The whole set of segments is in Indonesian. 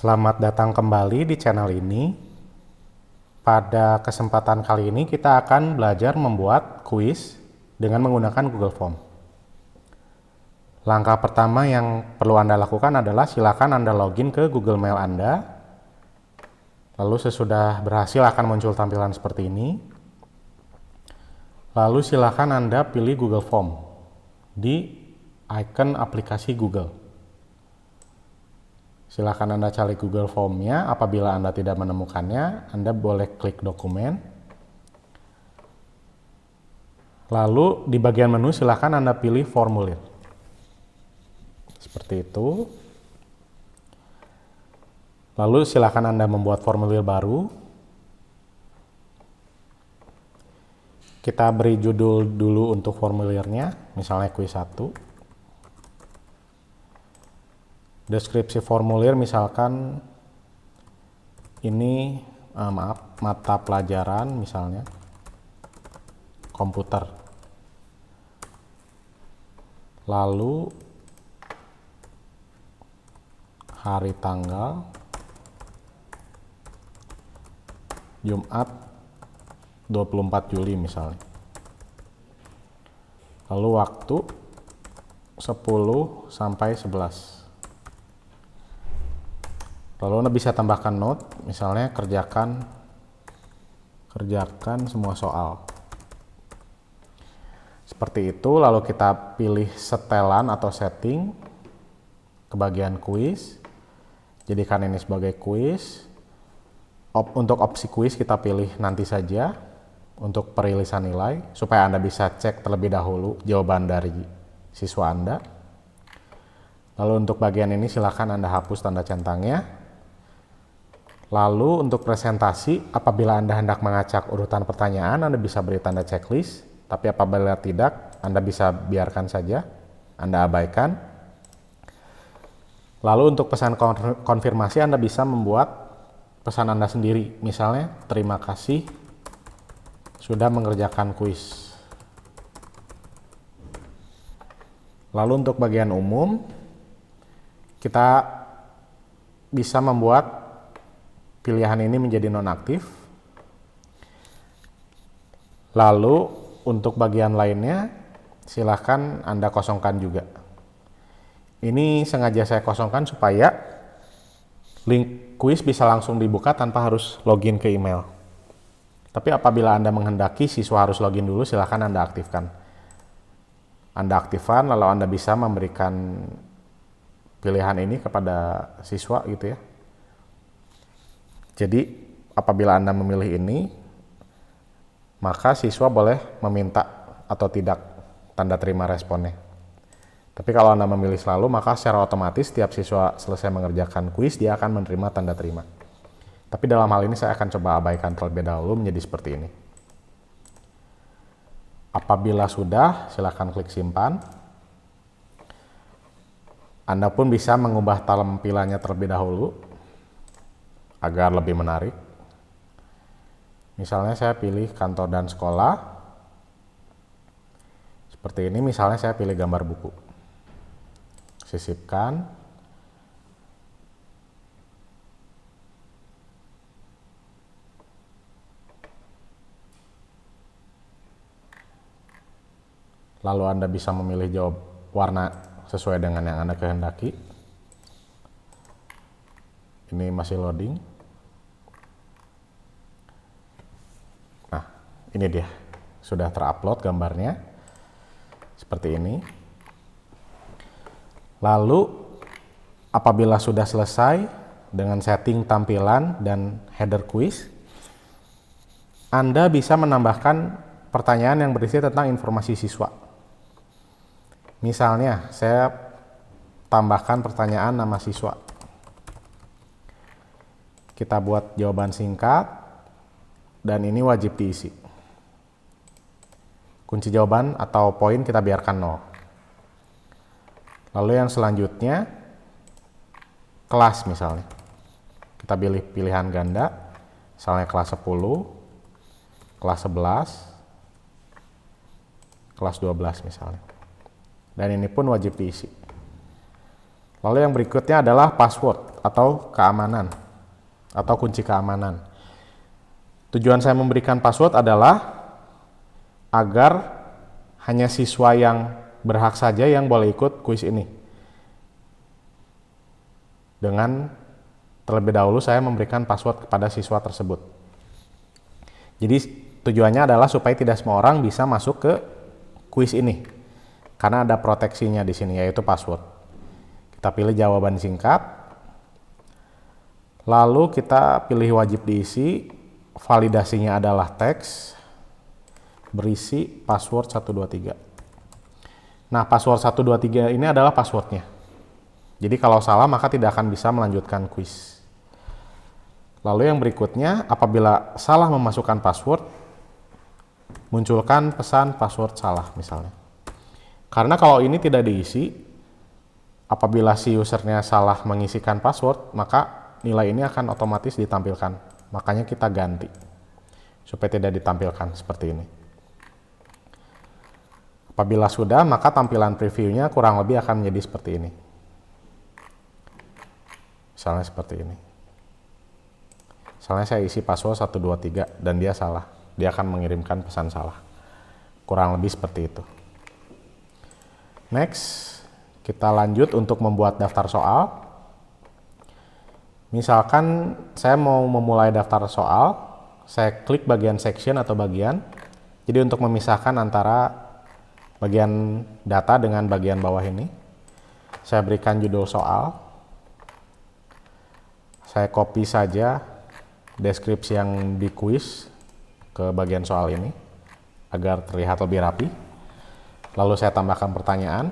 Selamat datang kembali di channel ini. Pada kesempatan kali ini kita akan belajar membuat kuis dengan menggunakan Google Form. Langkah pertama yang perlu Anda lakukan adalah silakan Anda login ke Google Mail Anda. Lalu sesudah berhasil akan muncul tampilan seperti ini. Lalu silakan Anda pilih Google Form di icon aplikasi Google. Silakan Anda cari Google Form-nya. Apabila Anda tidak menemukannya, Anda boleh klik dokumen. Lalu di bagian menu silakan Anda pilih formulir. Seperti itu. Lalu silakan Anda membuat formulir baru. Kita beri judul dulu untuk formulirnya, misalnya kuis 1. Deskripsi formulir misalkan ini mata pelajaran misalnya komputer. Lalu hari tanggal Jumat 24 Juli misalnya. Lalu waktu 10 sampai 11. Lalu Anda bisa tambahkan note, misalnya kerjakan semua soal. Seperti itu, lalu kita pilih setelan atau setting ke bagian kuis. Jadikan ini sebagai kuis. Untuk opsi kuis kita pilih nanti saja untuk perilisan nilai, supaya Anda bisa cek terlebih dahulu jawaban dari siswa Anda. Lalu untuk bagian ini silakan Anda hapus tanda centangnya. Lalu untuk presentasi, apabila Anda hendak mengacak urutan pertanyaan, Anda bisa beri tanda checklist. Tapi apabila tidak, Anda bisa biarkan saja, Anda abaikan. Lalu untuk pesan konfirmasi, Anda bisa membuat pesan Anda sendiri. Misalnya, terima kasih sudah mengerjakan kuis. Lalu untuk bagian umum, kita bisa membuat pilihan ini menjadi nonaktif. Lalu untuk bagian lainnya silahkan Anda kosongkan juga. Ini sengaja saya kosongkan supaya link kuis bisa langsung dibuka tanpa harus login ke email. Tapi apabila Anda menghendaki siswa harus login dulu, silahkan Anda aktifkan. Anda aktifkan lalu Anda bisa memberikan pilihan ini kepada siswa gitu ya. Jadi apabila Anda memilih ini, maka siswa boleh meminta atau tidak tanda terima responnya. Tapi kalau Anda memilih selalu, maka secara otomatis setiap siswa selesai mengerjakan kuis, dia akan menerima tanda terima. Tapi dalam hal ini saya akan coba abaikan terlebih dahulu menjadi seperti ini. Apabila sudah, silakan klik simpan. Anda pun bisa mengubah tampilannya terlebih dahulu agar lebih menarik. Misalnya saya pilih kantor dan sekolah. Seperti ini, misalnya saya pilih gambar buku. Sisipkan. Lalu Anda bisa memilih jawab warna sesuai dengan yang Anda kehendaki. Ini masih loading. Nah, ini dia. Sudah terupload gambarnya. Seperti ini. Lalu, apabila sudah selesai dengan setting tampilan dan header quiz, Anda bisa menambahkan pertanyaan yang berisi tentang informasi siswa. Misalnya, saya tambahkan pertanyaan nama siswa. Kita buat jawaban singkat, dan ini wajib diisi. Kunci jawaban atau poin kita biarkan 0. Lalu yang selanjutnya, kelas misalnya. Kita pilih pilihan ganda, misalnya kelas 10, kelas 11, kelas 12 misalnya. Dan ini pun wajib diisi. Lalu yang berikutnya adalah password atau keamanan atau kunci keamanan. Tujuan saya memberikan password adalah agar hanya siswa yang berhak saja yang boleh ikut kuis ini. Dengan terlebih dahulu saya memberikan password kepada siswa tersebut. Jadi tujuannya adalah supaya tidak semua orang bisa masuk ke kuis ini. Karena ada proteksinya di sini, yaitu password. Kita pilih jawaban singkat. Lalu kita pilih wajib diisi. Validasinya adalah teks. Berisi password 123. Nah, password 123 ini adalah passwordnya. Jadi kalau salah maka tidak akan bisa melanjutkan kuis. Lalu yang berikutnya, apabila salah memasukkan password, munculkan pesan password salah misalnya. Karena kalau ini tidak diisi, apabila si usernya salah mengisikan password, maka nilai ini akan otomatis ditampilkan. Makanya kita ganti supaya tidak ditampilkan seperti ini. Apabila sudah, maka tampilan previewnya kurang lebih akan menjadi seperti ini. Misalnya seperti ini. Misalnya saya isi password 123 dan dia salah. Dia akan mengirimkan pesan salah. Kurang lebih seperti itu. Next, kita lanjut untuk membuat daftar soal. Misalkan saya mau memulai daftar soal, saya klik bagian section atau bagian. Jadi untuk memisahkan antara bagian data dengan bagian bawah ini, saya berikan judul soal. Saya copy saja deskripsi yang di kuis ke bagian soal ini agar terlihat lebih rapi. Lalu saya tambahkan pertanyaan.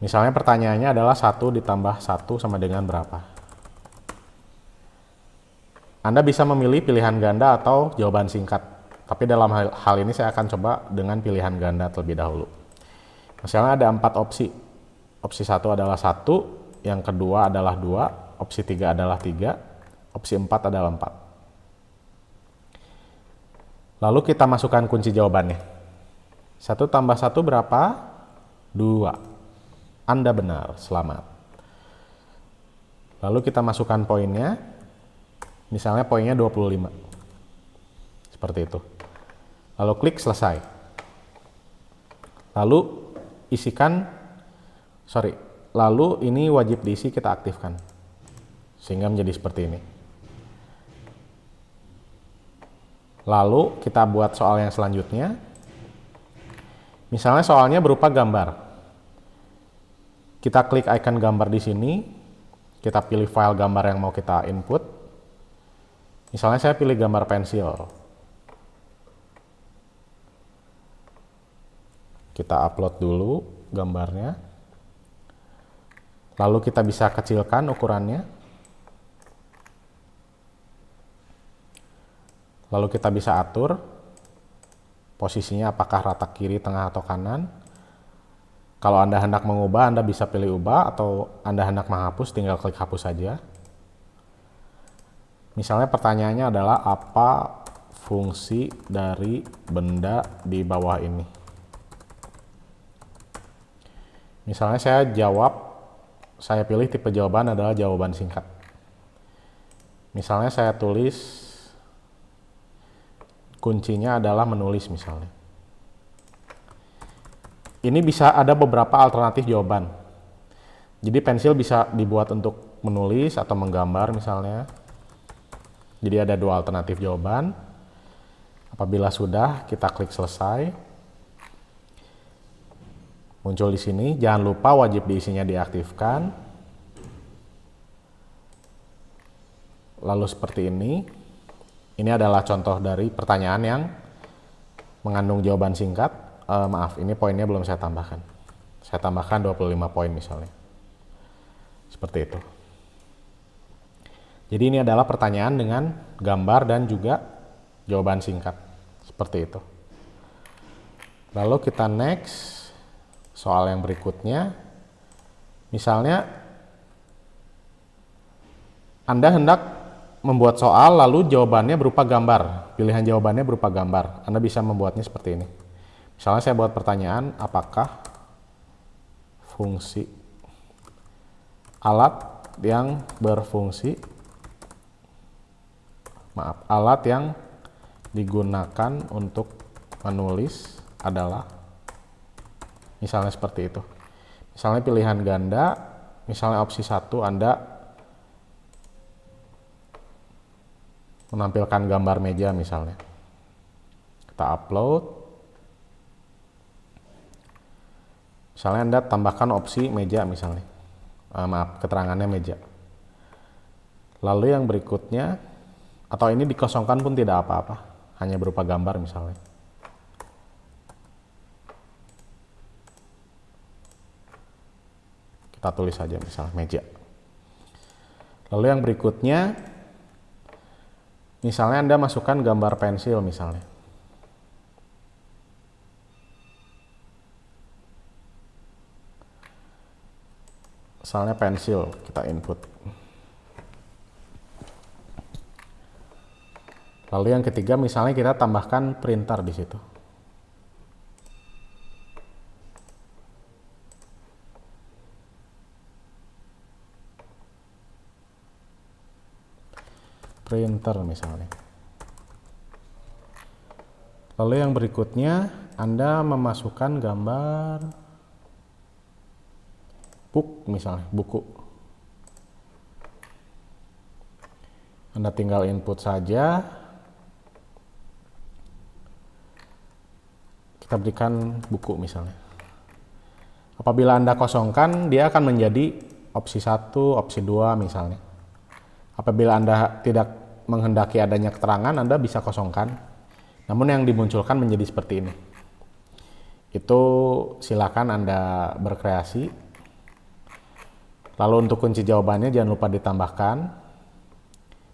Misalnya pertanyaannya adalah 1 ditambah 1 sama dengan berapa. Anda bisa memilih pilihan ganda atau jawaban singkat. Tapi dalam hal ini saya akan coba dengan pilihan ganda terlebih dahulu. Misalnya ada 4 opsi. Opsi 1 adalah 1, yang kedua adalah 2, opsi 3 adalah 3, opsi 4 adalah 4. Lalu kita masukkan kunci jawabannya. 1 tambah 1 berapa? 2. Anda benar, selamat. Lalu kita masukkan poinnya. Misalnya poinnya 25. Seperti itu. Lalu klik selesai. Lalu lalu ini wajib diisi kita aktifkan. Sehingga menjadi seperti ini. Lalu kita buat soal yang selanjutnya. Misalnya soalnya berupa gambar. Kita klik icon gambar di sini. Kita pilih file gambar yang mau kita input. Misalnya saya pilih gambar pensil. Kita upload dulu gambarnya. Lalu kita bisa kecilkan ukurannya. Lalu kita bisa atur posisinya apakah rata kiri, tengah, atau kanan. Kalau Anda hendak mengubah, Anda bisa pilih ubah, atau Anda hendak menghapus, tinggal klik hapus saja. Misalnya pertanyaannya adalah apa fungsi dari benda di bawah ini. Misalnya saya pilih tipe jawaban adalah jawaban singkat. Misalnya saya tulis kuncinya adalah menulis misalnya. Ini bisa ada beberapa alternatif jawaban. Jadi pensil bisa dibuat untuk menulis atau menggambar misalnya. Jadi ada 2 alternatif jawaban. Apabila sudah, kita klik selesai. Muncul di sini, jangan lupa wajib diisinya diaktifkan. Lalu seperti ini. Ini adalah contoh dari pertanyaan yang mengandung jawaban singkat. Maaf, ini poinnya belum saya tambahkan. Saya tambahkan 25 poin misalnya. Seperti itu. Jadi ini adalah pertanyaan dengan gambar dan juga jawaban singkat. Seperti itu. Lalu kita next. Soal yang berikutnya, misalnya Anda hendak membuat soal lalu jawabannya berupa gambar, pilihan jawabannya berupa gambar. Anda bisa membuatnya seperti ini. Misalnya saya buat pertanyaan, apakah fungsi alat yang berfungsi, alat yang digunakan untuk menulis adalah, misalnya seperti itu. Misalnya pilihan ganda, misalnya opsi 1 Anda menampilkan gambar meja misalnya. Kita upload. Misalnya Anda tambahkan opsi meja misalnya. Keterangannya meja. Lalu yang berikutnya, atau ini dikosongkan pun tidak apa-apa, hanya berupa gambar misalnya. Kita tulis saja misalnya meja. Lalu yang berikutnya, misalnya Anda masukkan gambar pensil misalnya. Misalnya pensil, kita input. Lalu yang ketiga, misalnya kita tambahkan printer di situ. Printer misalnya. Lalu yang berikutnya, Anda memasukkan gambar book misalnya, buku. Anda tinggal input saja. Kita berikan buku misalnya. Apabila Anda kosongkan, dia akan menjadi opsi 1, opsi 2 misalnya. Apabila Anda tidak menghendaki adanya keterangan, Anda bisa kosongkan. Namun yang dimunculkan menjadi seperti ini. Itu silakan Anda berkreasi. Lalu untuk kunci jawabannya jangan lupa ditambahkan.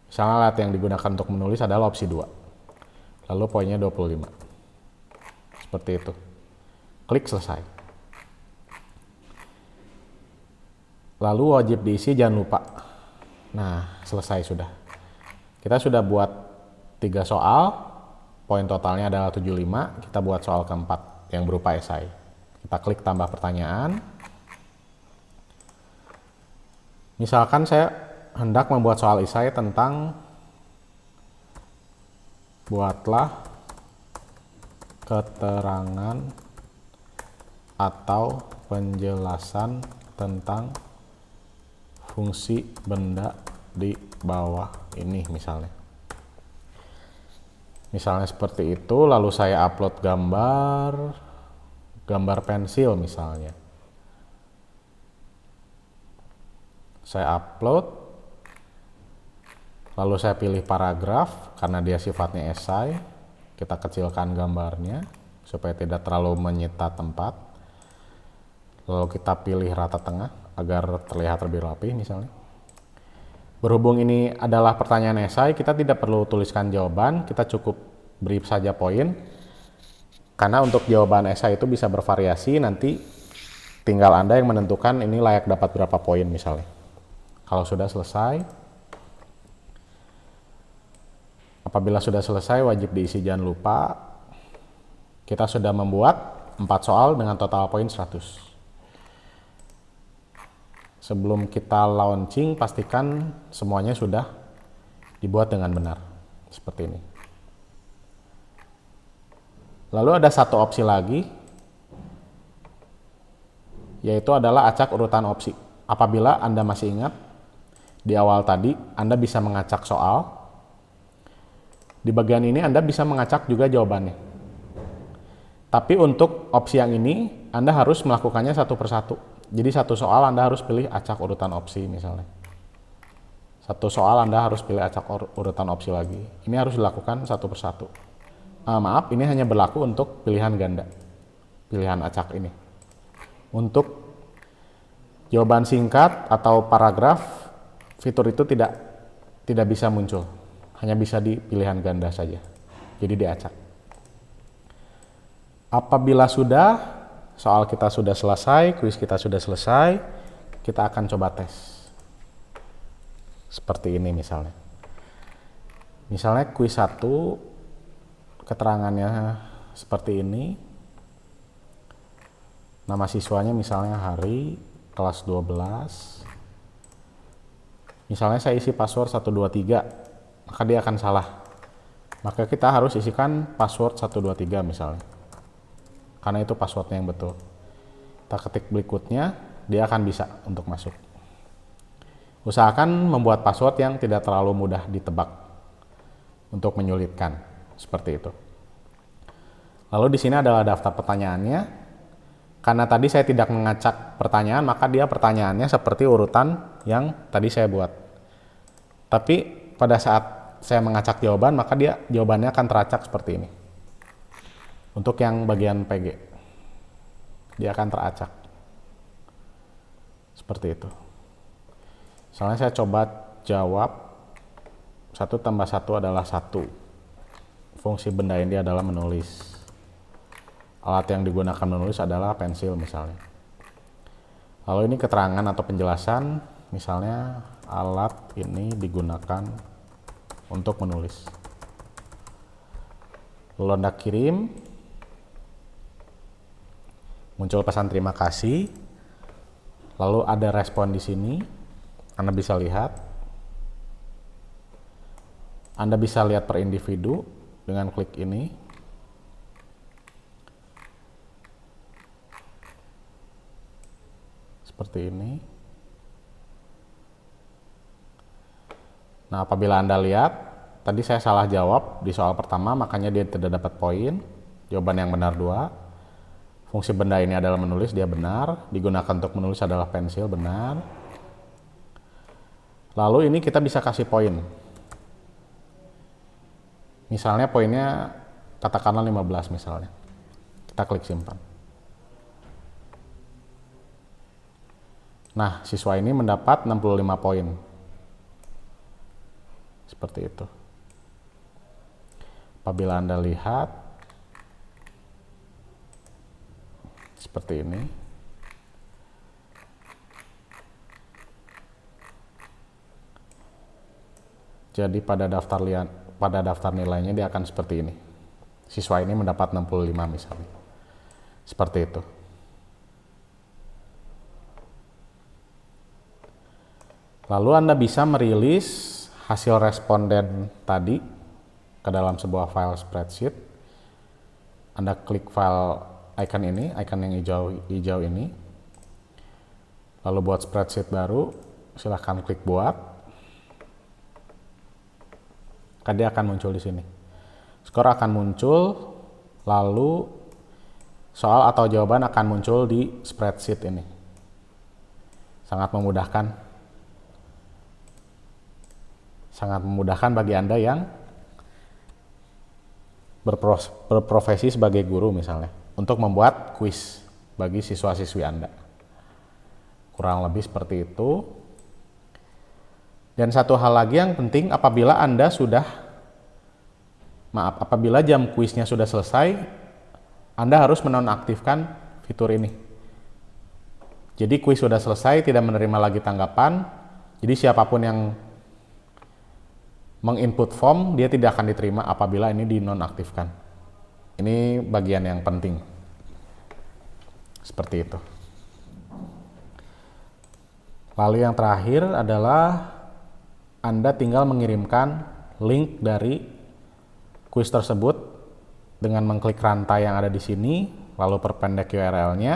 Misalnya alat yang digunakan untuk menulis adalah opsi 2. Lalu poinnya 25. Seperti itu. Klik selesai. Lalu wajib diisi jangan lupa. Nah, selesai sudah. Kita sudah buat 3 soal. Poin totalnya adalah 75. Kita buat soal keempat yang berupa esai. Kita klik tambah pertanyaan. Misalkan saya hendak membuat soal esai tentang buatlah keterangan atau penjelasan tentang fungsi benda di bawah ini misalnya. Misalnya seperti itu, lalu saya upload gambar pensil misalnya. Saya upload, lalu saya pilih paragraf karena dia sifatnya esai. Kita kecilkan gambarnya supaya tidak terlalu menyita tempat. Lalu kita pilih rata tengah agar terlihat lebih rapi misalnya. Berhubung ini adalah pertanyaan esai, kita tidak perlu tuliskan jawaban, kita cukup beri saja poin. Karena untuk jawaban esai itu bisa bervariasi, nanti tinggal Anda yang menentukan ini layak dapat berapa poin misalnya. Kalau sudah selesai, apabila sudah selesai wajib diisi jangan lupa. Kita sudah membuat 4 soal dengan total poin 100. Sebelum kita launching, pastikan semuanya sudah dibuat dengan benar. Seperti ini. Lalu ada satu opsi lagi, yaitu adalah acak urutan opsi. Apabila Anda masih ingat, di awal tadi Anda bisa mengacak soal. Di bagian ini Anda bisa mengacak juga jawabannya. Tapi untuk opsi yang ini, Anda harus melakukannya satu persatu. Jadi satu soal Anda harus pilih acak urutan opsi misalnya. Satu soal Anda harus pilih acak urutan opsi lagi. Ini harus dilakukan satu persatu. Maaf, ini hanya berlaku untuk pilihan ganda. Pilihan acak ini. Untuk jawaban singkat atau paragraf, fitur itu tidak bisa muncul. Hanya bisa di pilihan ganda saja. Jadi diacak. Apabila sudah, soal kita sudah selesai, kuis kita sudah selesai, kita akan coba tes. Seperti ini misalnya. Misalnya kuis 1, keterangannya seperti ini. Nama siswanya misalnya Hari, kelas 12. Misalnya saya isi password 123, maka dia akan salah. Maka kita harus isikan password 123 misalnya. Karena itu passwordnya yang betul. Kita ketik berikutnya, dia akan bisa untuk masuk. Usahakan membuat password yang tidak terlalu mudah ditebak untuk menyulitkan, seperti itu. Lalu di sini adalah daftar pertanyaannya. Karena tadi saya tidak mengacak pertanyaan, maka dia pertanyaannya seperti urutan yang tadi saya buat. Tapi pada saat saya mengacak jawaban, maka dia jawabannya akan teracak seperti ini. Untuk yang bagian PG, dia akan teracak. Seperti itu. Misalnya saya coba jawab 1 tambah 1 adalah 1. Fungsi benda ini adalah menulis. Alat yang digunakan menulis adalah pensil misalnya. Lalu ini keterangan atau penjelasan, misalnya alat ini digunakan untuk menulis. Lalu Anda kirim, muncul pesan terima kasih, lalu ada respon di sini, Anda bisa lihat. Anda bisa lihat per individu dengan klik ini. Seperti ini. Nah, apabila Anda lihat, tadi saya salah jawab di soal pertama, makanya dia tidak dapat poin. Jawaban yang benar 2. Fungsi benda ini adalah menulis, dia benar. Digunakan untuk menulis adalah pensil, benar. Lalu ini kita bisa kasih poin. Misalnya poinnya katakanlah 15 misalnya. Kita klik simpan. Nah, siswa ini mendapat 65 poin. Seperti itu. Apabila Anda lihat, seperti ini. Jadi pada daftar nilainya dia akan seperti ini. Siswa ini mendapat 65 misalnya. Seperti itu. Lalu Anda bisa merilis hasil responden tadi ke dalam sebuah file spreadsheet. Anda klik file icon ini, icon yang hijau ini. Lalu buat spreadsheet baru, silahkan klik buat. Dia akan muncul di sini. Skor akan muncul, lalu soal atau jawaban akan muncul di spreadsheet ini. Sangat memudahkan. Sangat memudahkan bagi Anda yang berprofesi sebagai guru misalnya, untuk membuat kuis bagi siswa-siswi Anda. Kurang lebih seperti itu. Dan satu hal lagi yang penting, apabila jam kuisnya sudah selesai, Anda harus menonaktifkan fitur ini. Jadi kuis sudah selesai, tidak menerima lagi tanggapan, jadi siapapun yang menginput form, dia tidak akan diterima apabila ini dinonaktifkan. Ini bagian yang penting. Seperti itu. Lalu yang terakhir adalah Anda tinggal mengirimkan link dari kuis tersebut dengan mengklik rantai yang ada di sini, lalu perpendek URL-nya,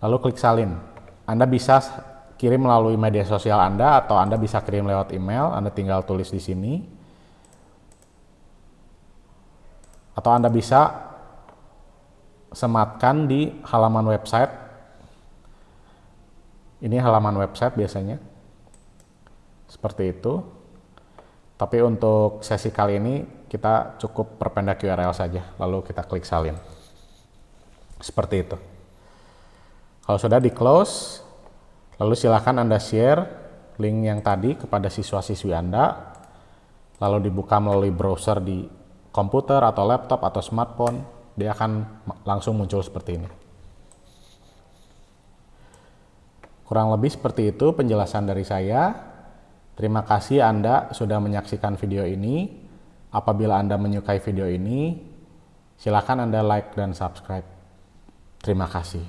lalu klik salin. Anda bisa kirim melalui media sosial Anda atau Anda bisa kirim lewat email, Anda tinggal tulis di sini. Atau Anda bisa sematkan di halaman website. Ini halaman website biasanya. Seperti itu. Tapi untuk sesi kali ini kita cukup perpendek URL saja, lalu kita klik salin. Seperti itu. Kalau sudah di close, lalu silakan Anda share link yang tadi kepada siswa-siswi Anda, lalu dibuka melalui browser di komputer atau laptop atau smartphone, dia akan langsung muncul seperti ini. Kurang lebih seperti itu penjelasan dari saya. Terima kasih Anda sudah menyaksikan video ini. Apabila Anda menyukai video ini, silakan Anda like dan subscribe. Terima kasih.